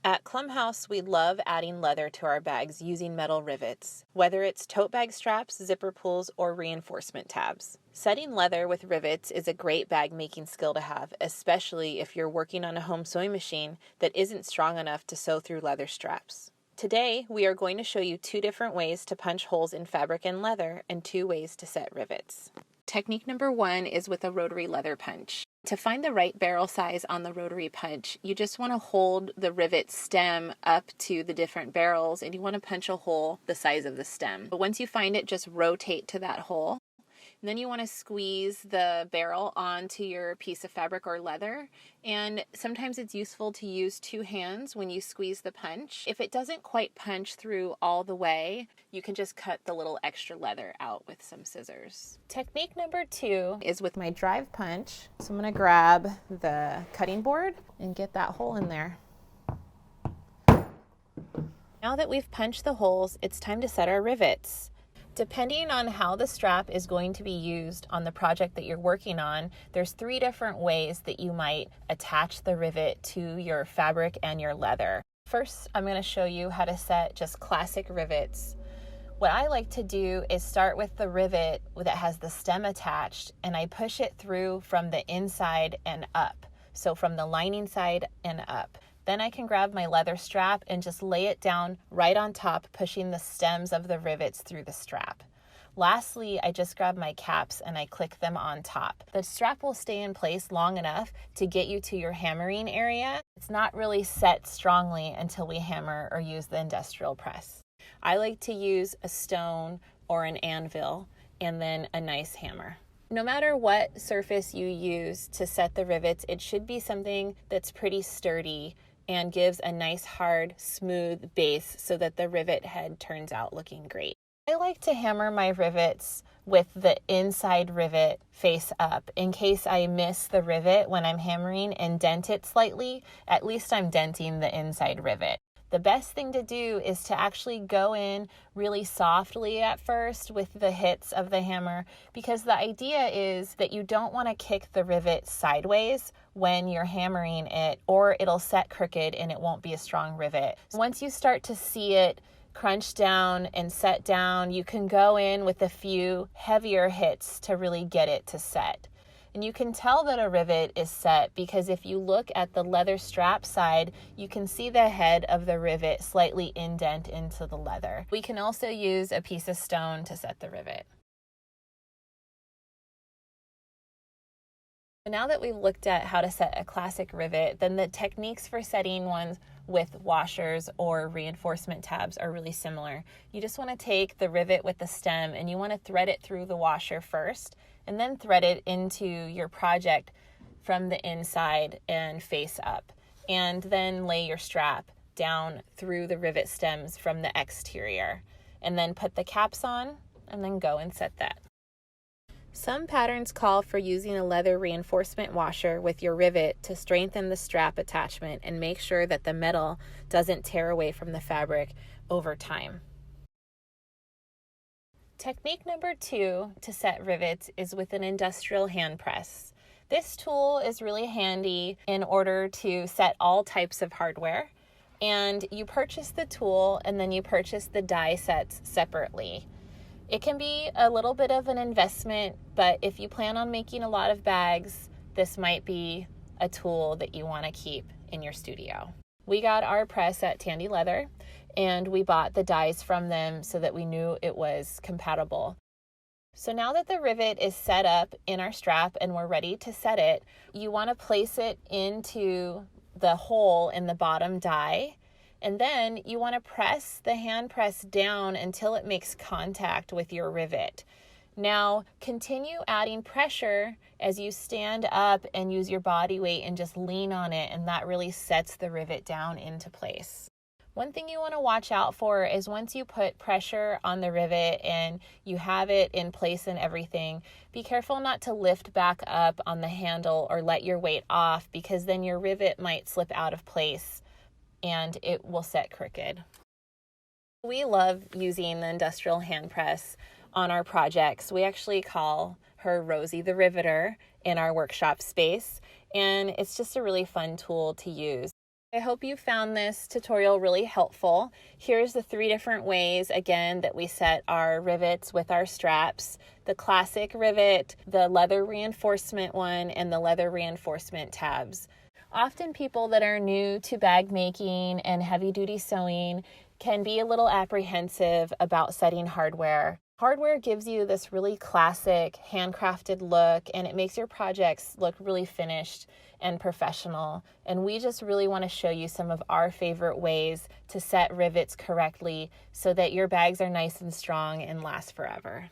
At Clumhouse, we love adding leather to our bags using metal rivets, whether it's tote bag straps, zipper pulls, or reinforcement tabs. Setting leather with rivets is a great bag making skill to have, especially if you're working on a home sewing machine that isn't strong enough to sew through leather straps. Today, we are going to show you 2 different ways to punch holes in fabric and leather and 2 ways to set rivets. Technique number 1 is with a rotary leather punch. To find the right barrel size on the rotary punch, you just want to hold the rivet stem up to the different barrels and you want to punch a hole the size of the stem. But once you find it, just rotate to that hole. And then you want to squeeze the barrel onto your piece of fabric or leather. And sometimes it's useful to use 2 hands when you squeeze the punch. If it doesn't quite punch through all the way, you can just cut the little extra leather out with some scissors. Technique number 2 is with my drive punch. So I'm going to grab the cutting board and get that hole in there. Now that we've punched the holes, it's time to set our rivets. Depending on how the strap is going to be used on the project that you're working on, there's 3 different ways that you might attach the rivet to your fabric and your leather. First, I'm going to show you how to set just classic rivets. What I like to do is start with the rivet that has the stem attached, and I push it through from the inside and up. So from the lining side and up. Then I can grab my leather strap and just lay it down right on top, pushing the stems of the rivets through the strap. Lastly, I just grab my caps and I click them on top. The strap will stay in place long enough to get you to your hammering area. It's not really set strongly until we hammer or use the industrial press. I like to use a stone or an anvil and then a nice hammer. No matter what surface you use to set the rivets, it should be something that's pretty sturdy and gives a nice hard smooth base so that the rivet head turns out looking great. I like to hammer my rivets with the inside rivet face up. In case I miss the rivet when I'm hammering and dent it slightly, at least I'm denting the inside rivet. The best thing to do is to actually go in really softly at first with the hits of the hammer, because the idea is that you don't want to kick the rivet sideways when you're hammering it, or it'll set crooked and it won't be a strong rivet. Once you start to see it crunch down and set down, you can go in with a few heavier hits to really get it to set. And you can tell that a rivet is set because if you look at the leather strap side, you can see the head of the rivet slightly indent into the leather. We can also use a piece of stone to set the rivet. Now that we've looked at how to set a classic rivet, then the techniques for setting ones with washers or reinforcement tabs are really similar. You just want to take the rivet with the stem and you want to thread it through the washer first, and then thread it into your project from the inside and face up. And then lay your strap down through the rivet stems from the exterior. And then put the caps on and then go and set that. Some patterns call for using a leather reinforcement washer with your rivet to strengthen the strap attachment and make sure that the metal doesn't tear away from the fabric over time. Technique number 2 to set rivets is with an industrial hand press. This tool is really handy in order to set all types of hardware. And you purchase the tool and then you purchase the die sets separately. It can be a little bit of an investment, but if you plan on making a lot of bags, this might be a tool that you want to keep in your studio. We got our press at Tandy Leather, and we bought the dies from them so that we knew it was compatible. So now that the rivet is set up in our strap and we're ready to set it, you want to place it into the hole in the bottom die, and then you want to press the hand press down until it makes contact with your rivet. Now continue adding pressure as you stand up and use your body weight and just lean on it, and that really sets the rivet down into place. One thing you want to watch out for is once you put pressure on the rivet and you have it in place and everything, be careful not to lift back up on the handle or let your weight off, because then your rivet might slip out of place and it will set crooked. We love using the industrial hand press on our projects. We actually call her Rosie the Riveter in our workshop space, and it's just a really fun tool to use. I hope you found this tutorial really helpful. Here's the 3 different ways, again, that we set our rivets with our straps. The classic rivet, the leather reinforcement one, and the leather reinforcement tabs. Often people that are new to bag making and heavy-duty sewing can be a little apprehensive about setting hardware. Hardware gives you this really classic handcrafted look, and it makes your projects look really finished and professional. And we just really want to show you some of our favorite ways to set rivets correctly so that your bags are nice and strong and last forever.